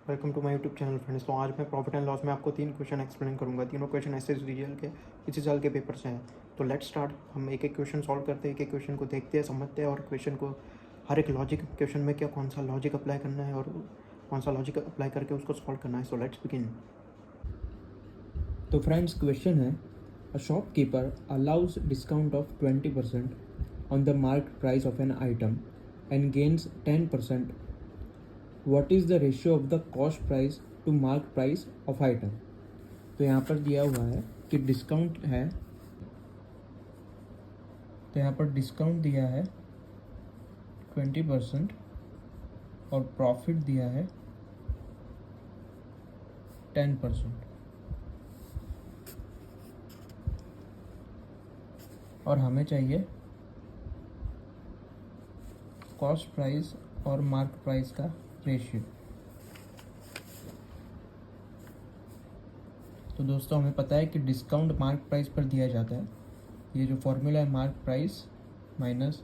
Welcome to my YouTube channel friends. तो आज मैं प्रॉफिट एंड लॉस में आपको 3 क्वेश्चन एक्सप्लेन करूंगा। तीनों क्वेश्चन ऐसे रीजल के इसी साल के पेपर से हैं। तो लेट्स स्टार्ट। हम एक एक क्वेश्चन सॉल्व करते हैं, एक एक क्वेश्चन को देखते हैं, समझते हैं और क्वेश्चन को हर एक लॉजिक क्वेश्चन में क्या कौन सा लॉजिक अप्लाई करना है और कौन सा लॉजिक अप्लाई करके उसको सॉल्व करना है। So let's begin. तो फ्रेंड्स क्वेश्चन है, a shopkeeper allows discount of 20% on the mark price of an item and gains 10%. What is the ratio of the cost price to mark price of item? तो यहाँ पर दिया हुआ है कि discount है, तो यहाँ पर डिस्काउंट दिया है 20% और प्रॉफिट दिया है 10%। और हमें चाहिए कॉस्ट प्राइस और मार्क प्राइस का रेशियो। तो दोस्तों हमें पता है कि डिस्काउंट मार्क प्राइस पर दिया जाता है। ये जो फॉर्मूला है, mark price minus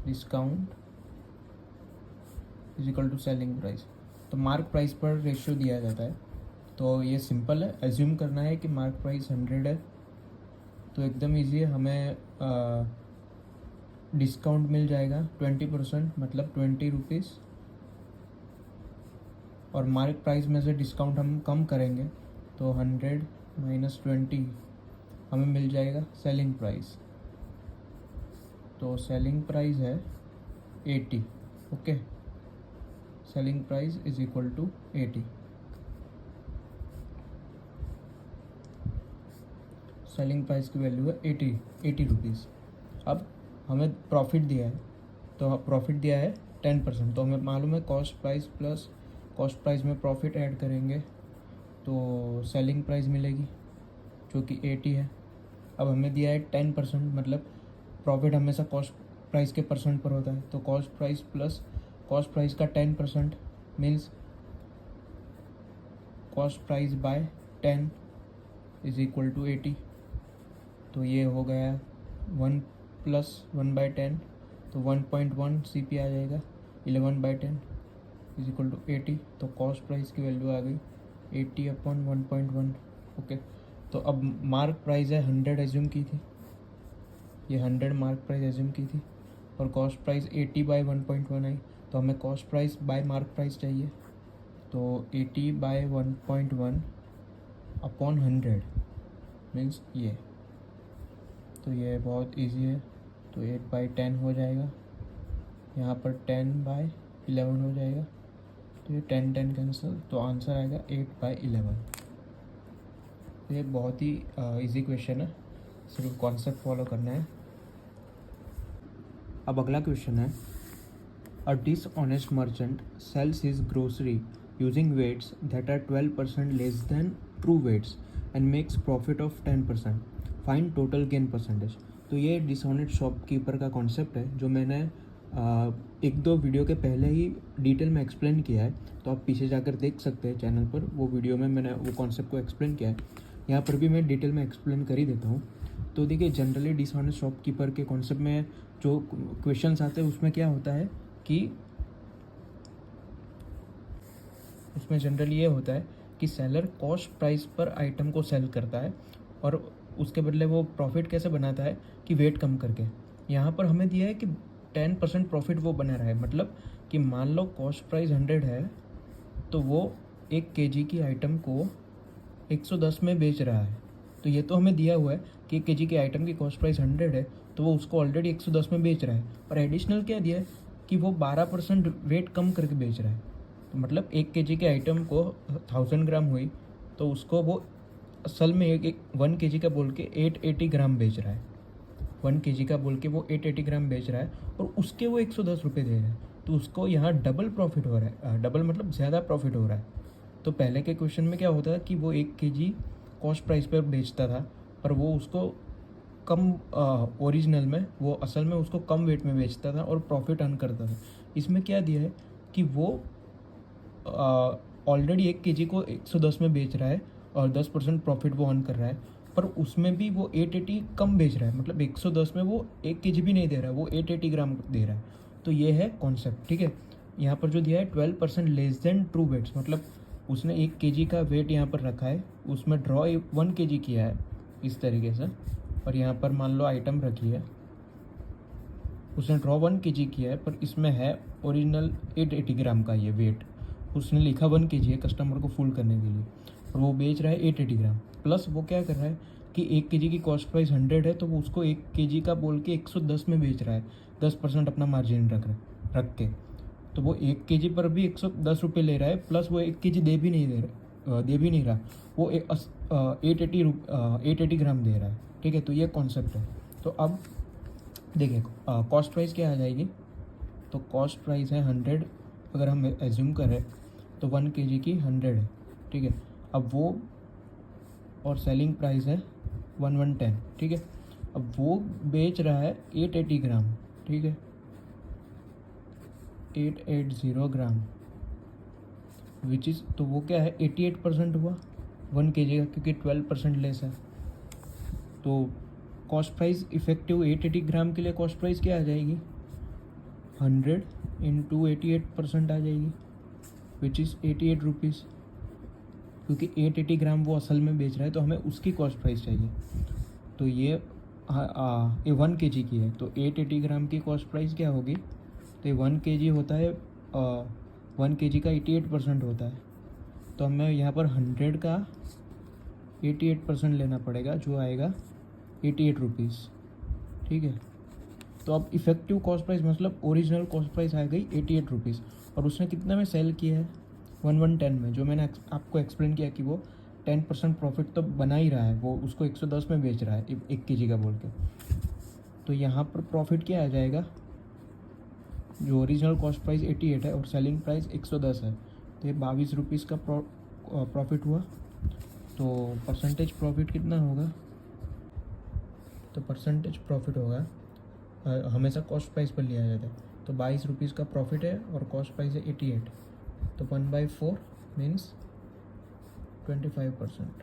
discount is equal to selling price. तो मार्क प्राइस पर रेशियो दिया जाता है। तो ये सिंपल है, एज्यूम करना है कि मार्क प्राइस 100 है, तो एकदम ईजी है। हमें डिस्काउंट मिल जाएगा 20%, मतलब 20 रुपीज़, और मार्क प्राइस में से डिस्काउंट हम कम करेंगे तो 100 माइनस 20 हमें मिल जाएगा सेलिंग प्राइस। तो सेलिंग प्राइस है 80। Okay, selling price is equal to 80। Selling price की वैल्यू है 80 रुपीज़। अब हमें प्रॉफिट दिया है, तो प्रॉफिट दिया है 10%। तो हमें मालूम है cost price plus cost price में प्रॉफिट ऐड करेंगे तो सेलिंग प्राइस मिलेगी जो कि 80 है। अब हमें दिया है 10%, मतलब प्रॉफिट हमेशा कॉस्ट प्राइस के परसेंट पर होता है, तो cost price plus cost price का 10% means cost price by 10 is equal to 80। तो ये हो गया 1 प्लस 1/10, तो 1.1 CP आ जाएगा। 11/10 इज इक्वल टू 80। तो कॉस्ट प्राइस की वैल्यू आ गई 80/1.1। ओके, तो अब मार्क प्राइस है 100 एज्यूम की थी, ये 100 मार्क प्राइस एज्यूम की थी, और कॉस्ट प्राइस 80/1.1 आई। तो हमें cost price bye mark price चाहिए, तो 80/1.1 अपॉन 100 मीन्स ये। तो ये बहुत इजी है, तो 8/10 हो जाएगा, यहाँ पर 10/11 हो जाएगा, तो ये 10 कैंसिल, तो आंसर आएगा 8/11। तो ये बहुत ही इजी क्वेश्चन है, सिर्फ कॉन्सेप्ट फॉलो करना है। अब अगला क्वेश्चन है, a dishonest merchant sells his grocery using weights that are 12% less than true weights and makes profit of 10%. Find total gain percentage. तो ये डिसऑनेस्ट शॉपकीपर का कॉन्सेप्ट है जो मैंने एक दो वीडियो के पहले ही डिटेल में एक्सप्लेन किया है, तो आप पीछे जाकर देख सकते हैं चैनल पर, वो वीडियो में मैंने वो कॉन्सेप्ट को एक्सप्लेन किया है। यहाँ पर भी मैं डिटेल में एक्सप्लेन कर ही देता हूँ। तो देखिए, जनरली डिसऑनेस्ट शॉपकीपर के कॉन्सेप्ट में जो क्वेश्चंस आते हैं उसमें क्या होता है कि उसमें जनरली ये होता है कि सेलर कॉस्ट प्राइस पर आइटम को सेल करता है और उसके बदले वो प्रॉफिट कैसे बनाता है कि वेट कम करके। यहाँ पर हमें दिया है कि 10% प्रॉफिट वो बना रहा है, मतलब कि मान लो कॉस्ट प्राइस 100 है तो वो 1 kg की आइटम को 110 में बेच रहा है। तो ये तो हमें दिया हुआ है कि 1 kg की आइटम की कॉस्ट प्राइस 100 है, तो वो उसको ऑलरेडी 110 में बेच रहा है, और एडिशनल क्या दिया है कि वो 12% वेट कम करके बेच रहा है। तो मतलब 1 kg के आइटम को 1000 ग्राम हुई, तो उसको वो असल में 1 kg का बोल के 880 ग्राम बेच रहा है। 1 kg का बोल के वो 880 ग्राम बेच रहा है और उसके वो 110 रुपये दे रहा है, तो उसको यहाँ डबल प्रॉफिट हो रहा है। डबल मतलब ज़्यादा प्रॉफिट हो रहा है। तो पहले के क्वेश्चन में क्या होता है कि वो 1 kg कॉस्ट प्राइस पर बेचता था, पर वो उसको कम ओरिजिनल में वो असल में उसको कम वेट में बेचता था और प्रॉफिट अर्न करता था। इसमें क्या दिया है कि वो ऑलरेडी 1 kg को 110 में बेच रहा है और 10% प्रॉफिट वो अर्न कर रहा है, पर उसमें भी वो 880 कम बेच रहा है, मतलब 110 में वो 1 kg भी नहीं दे रहा है, वो 880 ग्राम दे रहा है। तो ये है कॉन्सेप्ट, ठीक है। यहाँ पर जो दिया है 12% लेस देन ट्रू वेट्स, मतलब उसने 1 kg का वेट यहाँ पर रखा है, उसमें ड्रॉ 1 kg किया है इस तरीके से, और यहाँ पर मान लो आइटम रखी है, उसने ड्रॉ 1 kg किया है, पर इसमें है ओरिजिनल 880 ग्राम का ये वेट, उसने लिखा 1 kg है कस्टमर को फुल करने के लिए, और वो बेच रहा है 880 ग्राम। प्लस वो क्या कर रहा है कि 1 kg की कॉस्ट प्राइस 100 है, तो वो उसको 1 kg का बोल के 110 में बेच रहा है, 10% अपना मार्जिन रख के। तो वो 1 kg पर भी 110 रुपये ले रहा है, प्लस वो 1 kg दे भी नहीं रहा, वो 880 ग्राम दे रहा है। ठीक है, तो ये कॉन्सेप्ट है। तो अब देखिए कॉस्ट प्राइस क्या आ जाएगी, तो कॉस्ट प्राइस है 100, अगर हम एज्यूम करें तो 1 kg की 100 है। ठीक है, अब वो और सेलिंग प्राइस है 1110। ठीक है, अब वो बेच रहा है 880 ग्राम। ठीक है, 880 ग्राम विच इज़, तो वो क्या है 88% हुआ 1 kg का, क्योंकि 12% लेस है। तो कॉस्ट प्राइस इफेक्टिव 880 ग्राम के लिए कॉस्ट प्राइस क्या आ जाएगी, 100 इंटू 88% आ जाएगी, विच इज़ 88 रुपीज़, क्योंकि 880 ग्राम वो असल में बेच रहा है, तो हमें उसकी कॉस्ट प्राइस चाहिए। तो ये 1 kg की है, तो 880 ग्राम की कॉस्ट प्राइस क्या होगी, तो ये 1 kg होता है, 1 kg का 88% होता है, तो हमें यहाँ पर 100 का 88% लेना पड़ेगा, जो आएगा 88 रुपीज़। ठीक है, तो अब इफेक्टिव कॉस्ट प्राइस मतलब ओरिजिनल कॉस्ट प्राइस आ गई 88 रुपीज़, और उसने कितना में सेल किया है, 1110 में, जो मैंने आपको एक्सप्लेन किया कि वो 10% प्रॉफिट तो बना ही रहा है, वो उसको 110 में बेच रहा है 1 kg का बोल के। तो यहाँ पर प्रॉफिट क्या आ जाएगा, जो ओरिजिनल कॉस्ट प्राइस 88 है और सेलिंग प्राइस 110 है, तो ये 22 रुपीज़ का प्रॉफिट हुआ। तो परसेंटेज प्रॉफिट कितना होगा, तो परसेंटेज प्रॉफिट होगा, हमेशा कॉस्ट प्राइस पर लिया जाता है, तो 22 रुपीज़ का प्रॉफिट है और कॉस्ट प्राइस है 88, तो 1/4 मीन्स 25%।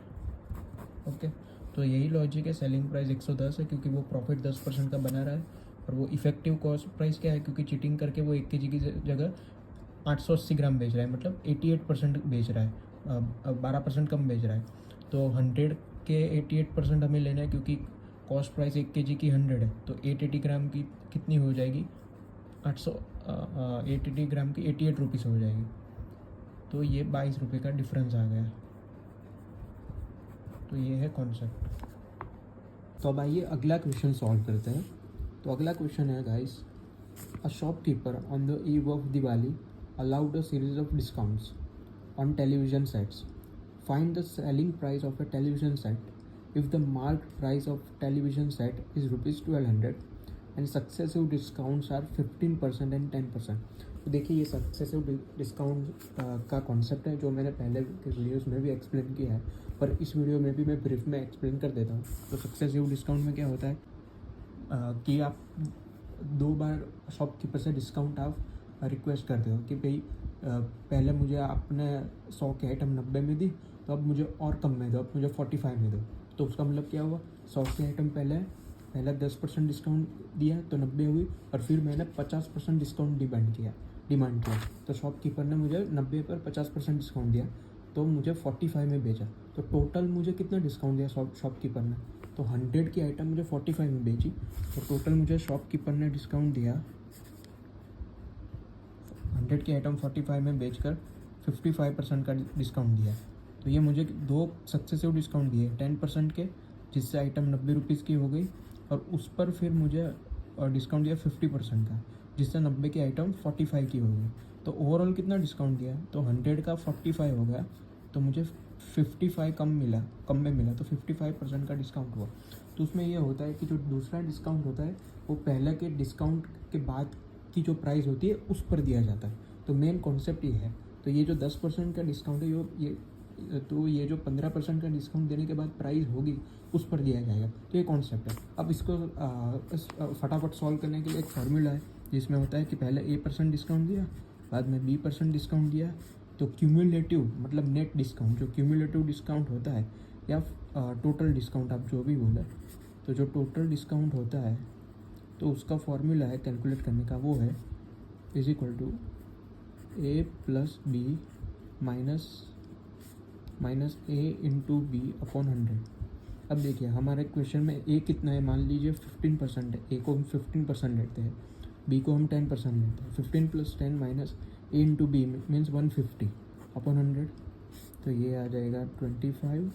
ओके, तो यही लॉजिक है, सेलिंग प्राइस 110 है क्योंकि वो प्रॉफिट 10% का बना रहा है, और वो इफेक्टिव कॉस्ट प्राइस क्या है, क्योंकि चीटिंग करके वो 1 kg की जगह 880 ग्राम बेच रहा है, मतलब 88% बेच रहा है, 12% कम बेच रहा है। तो 100 के 88% हमें लेना है, क्योंकि कॉस्ट प्राइस 1 kg की 100 है, तो 880 ग्राम की कितनी हो जाएगी, 880 ग्राम की 88 रुपीज़ हो जाएगी। तो ये 22 रुपये का डिफरेंस आ गया। तो ये है कॉन्सेप्ट। तो अब आइए अगला क्वेश्चन सॉल्व करते हैं। तो अगला क्वेश्चन है guys, a shopkeeper on the eve of Diwali allowed a series of discounts on television sets. Find the selling price of a television set if the marked price of television set is rupees 1200 and successive discounts are 15% and 10%. तो देखिए ये successive discount का concept है, जो मैंने पहले के videos में भी एक्सप्लेन किया है, पर इस वीडियो में भी मैं ब्रीफ में एक्सप्लेन कर देता हूँ। तो सक्सेसिव डिस्काउंट में क्या होता है कि आप 2 बार शॉपकीपर से डिस्काउंट आप रिक्वेस्ट करते हो कि भाई पहले मुझे आपने 100 की आइटम 90 में दी, तो अब मुझे और कम में दो, अब मुझे 45 में दो। तो उसका मतलब क्या हुआ, 100 की आइटम पहले 10% डिस्काउंट दिया तो 90 हुई, और फिर मैंने 50% डिस्काउंट डिमांड किया। तो शॉपकीपर ने मुझे 90 पर 50% डिस्काउंट दिया, तो मुझे 45 में बेचा। तो टोटल मुझे कितना डिस्काउंट दिया शॉपकीपर ने, तो 100 की आइटम मुझे 45 में बेची, तो टोटल मुझे शॉपकीपर ने डिस्काउंट दिया 100 की आइटम 45 में बेचकर 55% का डिस्काउंट दिया। तो ये मुझे 2 सक्सेसिव डिस्काउंट दिए 10% के, जिससे आइटम 90 रुपीज़ की हो गई, और उस पर फिर मुझे डिस्काउंट दिया 50% का, जिससे 90 की आइटम 45 की हो गई। तो ओवरऑल कितना डिस्काउंट दिया, तो 100 का 45 हो गया, तो मुझे 55 कम में मिला, तो 55% का डिस्काउंट हुआ। तो उसमें ये होता है कि जो दूसरा डिस्काउंट होता है वो पहले के डिस्काउंट के बाद की जो प्राइस होती है उस पर दिया जाता है। तो मेन कॉन्सेप्ट ये है। तो ये जो 10% का डिस्काउंट है ये जो 15% का डिस्काउंट देने के बाद प्राइस होगी उस पर दिया जाएगा। तो ये कॉन्सेप्ट है। अब इसको फटाफट सॉल्व करने के लिए एक फार्मूला है जिसमें होता है कि पहले A% डिस्काउंट दिया, बाद में B% डिस्काउंट दिया, तो क्यूमुलेटिव मतलब नेट डिस्काउंट, जो क्यूमुलेटिव डिस्काउंट होता है या टोटल डिस्काउंट आप जो भी बोले, तो जो टोटल डिस्काउंट होता है तो उसका फॉर्मूला है कैलकुलेट करने का, वो है is equal to A plus B minus A into B upon 100। अब देखिए हमारे क्वेश्चन में ए कितना है, मान लीजिए 15% है, ए को हम 15% लेते हैं, बी को हम 10% लेते हैं। 15 + 10 minus A into B means 150 upon 100। तो ये आ जाएगा 25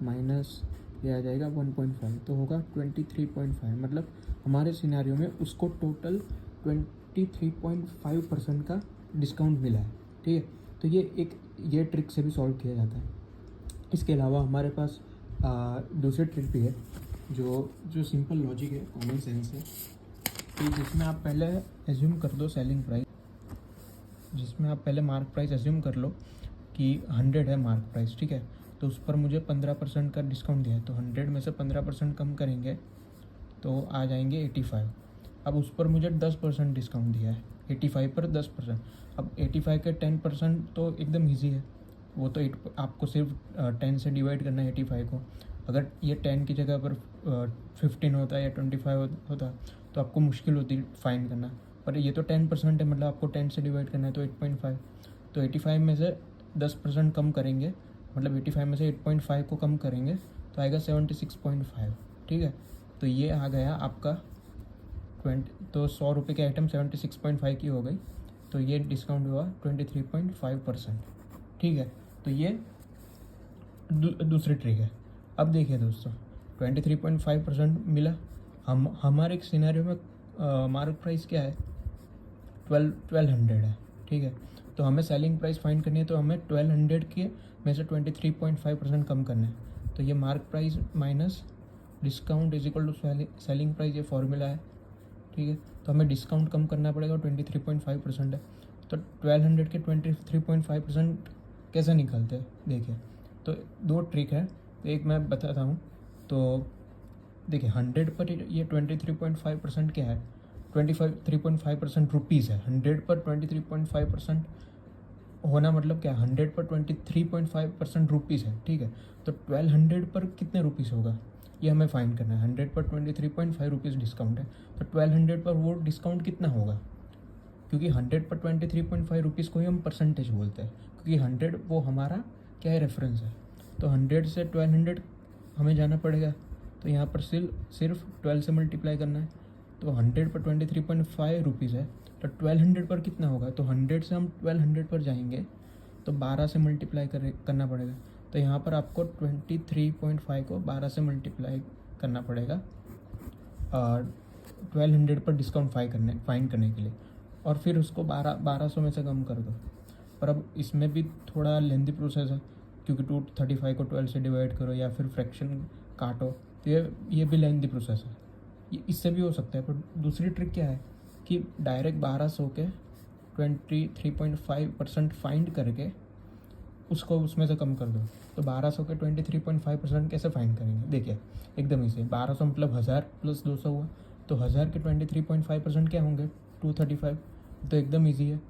माइनस ये आ जाएगा 1.5, तो होगा 23.5। मतलब हमारे सिनेरियो में उसको टोटल 23.5% का डिस्काउंट मिला है। ठीक है, तो ये ट्रिक से भी सॉल्व किया जाता है। इसके अलावा हमारे पास दूसरी ट्रिक भी है जो सिंपल लॉजिक है, कॉमन सेंस है, कि जिसमें आप पहले एज्यूम कर दो सेलिंग प्राइस, जिसमें आप पहले मार्क प्राइस एज्यूम कर लो कि 100 है मार्क प्राइस। ठीक है, तो उस पर मुझे 15% का डिस्काउंट दिया है, तो 100 में से 15% कम करेंगे तो आ जाएंगे 85। अब उस पर मुझे 10% डिस्काउंट दिया है, 85 पर 10%। अब 85 के 10% तो एकदम ईजी है, वो तो आपको सिर्फ 10 से डिवाइड करना है 85 को। अगर ये 10 की जगह पर 15 होता या 25 होता तो आपको मुश्किल होती फाइंड करना, पर ये तो 10% है, मतलब आपको 10 से डिवाइड करना है, तो 8.5। तो 85 में से 10% कम करेंगे, मतलब 85 में से 8.5 को कम करेंगे तो आएगा 76.5। ठीक है, तो ये आ गया आपका 100 रुपये की आइटम 76.5 की हो गई, तो ये डिस्काउंट हुआ 23.5%। ठीक है, तो ये दूसरी ट्रिक है। अब देखिए दोस्तों, 23.5% मिला। हमारे एक सिनेरियो में मार्क प्राइस क्या है, 1200 है। ठीक है, तो हमें सेलिंग प्राइस फाइंड करनी है, तो हमें 1200 के में से 23.5% कम करना है। तो ये mark price minus discount is equal to selling price, ये फॉर्मूला है। ठीक है, तो हमें डिस्काउंट कम करना पड़ेगा, 23.5% है। तो 1200 के 23.5% कैसे निकालते हैं, देखिए। तो दो ट्रिक है, एक मैं बताता हूँ। तो देखिए 100 पर ये 23.5% क्या है, 23.5% रुपीज़ है। 100 पर 23.5% होना मतलब क्या, 100 पर 23.5% रुपीज़ है। ठीक है, तो 1200 पर कितने रुपीज़ होगा ये हमें फाइंड करना है। 100 पर 23.5 रुपीज़ डिस्काउंट है, तो 1200 पर वो डिस्काउंट कितना होगा, क्योंकि 100 पर 23.5 रुपीज़ को ही हम परसेंटेज बोलते हैं, क्योंकि 100 वो हमारा क्या है, रेफरेंस है। तो 100 से 1200 हमें जाना पड़ेगा, तो यहाँ पर सिर्फ 12 से मल्टीप्लाई करना है। तो 100 पर 23.5 रुपीज़ है, तो 1200 पर कितना होगा, तो 100 से हम 1200 पर जाएंगे तो 12 से मल्टीप्लाई करना पड़ेगा। तो यहाँ पर आपको 23.5 को 12 से मल्टीप्लाई करना पड़ेगा 1200 पर डिस्काउंट फाइंड करने के लिए, और फिर उसको 1200 में से कम कर दो। पर अब इसमें भी थोड़ा लेंथी प्रोसेस है, क्योंकि 235 को 12 से डिवाइड करो या फिर फ्रैक्शन काटो, तो ये भी लेंथी प्रोसेस है। ये इससे भी हो सकता है, पर दूसरी ट्रिक क्या है कि डायरेक्ट 1200 के 23.5% फाइंड करके उसको उसमें से कम कर दो। तो 1200 के 23.5% कैसे फाइंड करेंगे, देखिए एकदम इसे 1200 मतलब 1000 प्लस 200 हुआ, तो 1000 के 23.5% क्या होंगे, 235। तो एकदम ईजी है,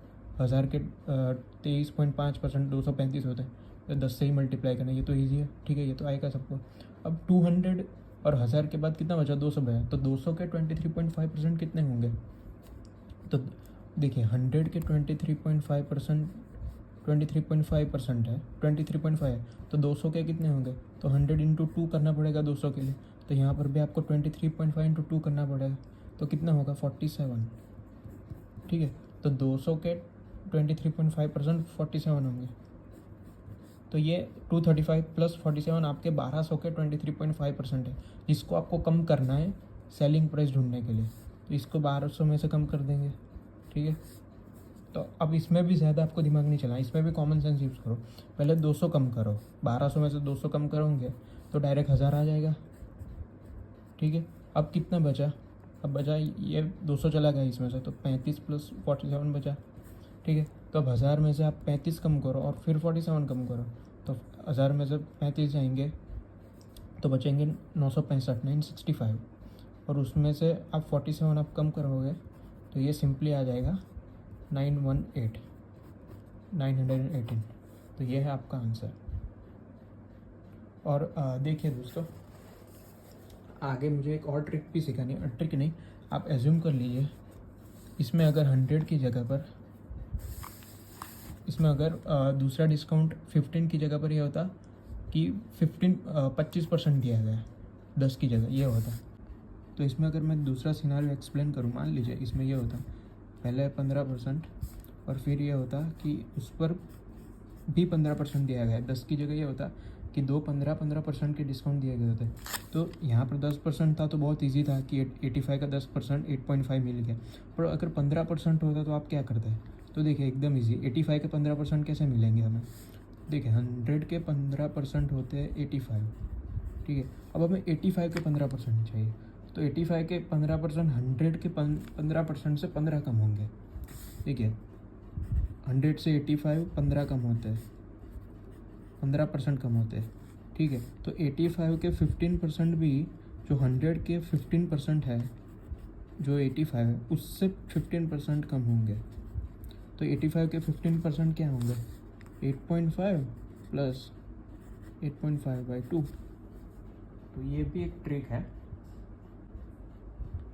1000 के 23.5% 235 होते हैं, तो 10 से ही मल्टीप्लाई करना, ये तो ईजी है। ठीक है, ये तो आएगा सबको। अब 200 और 1000 के बाद कितना बचा, 200 बचा, तो 200 के 23.5% कितने होंगे, तो देखिए 100 के 23.5% 23.5% है, 23.5 है, तो 200 के कितने होंगे, तो 100 इंटू 2 करना पड़ेगा 200 के लिए। तो यहाँ पर भी आपको 23.5 इंटू 2 करना पड़ेगा, तो कितना होगा 47। ठीक है, तो 200 के 23.5% 47 होंगे, तो ये 235 प्लस 47 आपके 1200 के 23.5% है, जिसको आपको कम करना है सेलिंग प्राइस ढूंढने के लिए। तो इसको 1200 में से कम कर देंगे। ठीक है, तो अब इसमें भी ज़्यादा आपको दिमाग नहीं चला, इसमें भी कॉमन सेंस यूज़ करो। पहले 200 कम करो, 1200 में से 200 कम करोगे तो डायरेक्ट 1000 आ जाएगा। ठीक है, अब कितना बचा, अब बचा ये 200 चला गया इसमें से, तो 35 प्लस 47 बचा। ठीक है, तो अब 1000 में से आप 35 कम करो और फिर 47 कम करो, तो 1000 में से 35 जाएंगे तो बचेंगे 965 965, और उसमें से आप 47 आप कम करोगे तो ये सिंपली आ जाएगा 918। तो ये है आपका आंसर। और देखिए दोस्तों, आगे मुझे एक और ट्रिक भी सिखानी है, ट्रिक नहीं, आप एज्यूम कर लीजिए इसमें अगर 100 की जगह पर इसमें अगर दूसरा डिस्काउंट 15 की जगह पर ये होता कि 25% दिया गया है 10 की जगह, ये होता। तो इसमें अगर मैं दूसरा सिनारियो एक्सप्लेन करूँ, मान लीजिए इसमें ये होता पहले 15% और फिर ये होता कि उस पर भी 15% दिया गया है। 10 की जगह ये होता कि 15% के डिस्काउंट दिए गए होते। तो यहाँ पर 10% था तो बहुत इजी था कि 85 का 10% 8.5 मिल गया। पर अगर 15% होता तो आप क्या करते हैं? तो देखिए एकदम इजी, 85 के 15% कैसे मिलेंगे हमें? देखिए 100 के 15% होते हैं 85, ठीक है। अब हमें 85 के 15% चाहिए, तो 85 के 15% 100 के 15% से 15 कम होंगे, ठीक है। 100 से 85 15 कम होते हैं, 15% कम होते हैं, ठीक है। तो 85 के 15% भी जो 100 के 15% है, जो 85 है उससे 15% कम होंगे। तो 85 के 15% क्या होंगे? 8.5 प्लस 8.5/2। तो ये भी एक ट्रिक है